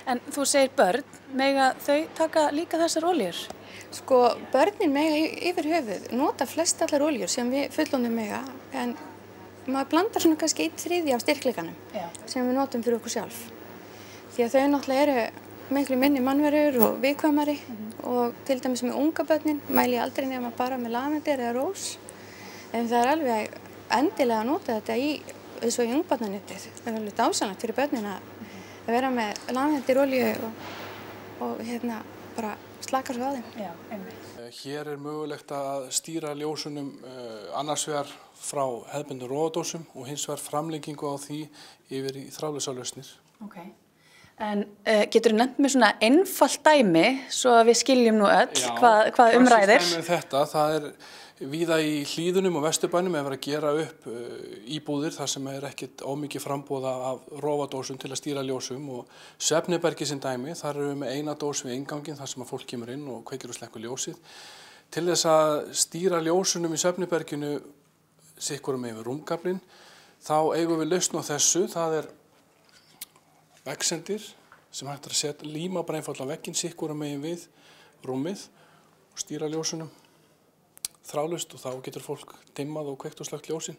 En þú segir börn, mega þau taka líka þessar olíur? Sko, börnin mega yfir höfuð nota flest allar olíur sem við fullorðnir mega, en maður blandar svona kannski 1/3 af styrkleikanum sem við notum fyrir okkur sjálf. Því að þau náttúrulega eru miklu minni mannverur og viðkvæmari og til dæmis með unga börnin mæli ég aldrei nema bara með lavendur eða rós. En það er alveg endilega að nota þetta eins og í ungbarnanuttið. Það er alveg dásamlegt fyrir börnin að vera með lavenderolíu og bara slaka svo á þeim. Já, einmitt. Hér er mögulegt að stýra ljósunum annars vegar frá hefðbundnum rófadósum og hins vegar framlengingu á því yfir í þráðlausar lausnir. Okay. En getur þú nefnt mér svona einfalt dæmi svo að við skiljum nú öll hvað umræðir? Já, þetta, það er víða í Hlíðunum og Vesturbænum er verið að gera upp íbúðir þar sem er ekkert ómikið frambúða af rófadósum til að stýra ljósum og Svefnibergi sem dæmi, þar erum við með eina dós við innganginn þar sem að fólk kemur inn og kveikir og slekkur ljósið. Til þess að stýra ljósunum í Svefniberginu sikkurum yfir rúmgaflinn, þá eigum við lausn á þessu, það er veggsendir sem hægt er að líma bara einfallega vegginn sikkurum megin við rúmið og stýra ljósunum þráðlaust og þá getur fólk dimmað og kveikt og slökkt ljósin.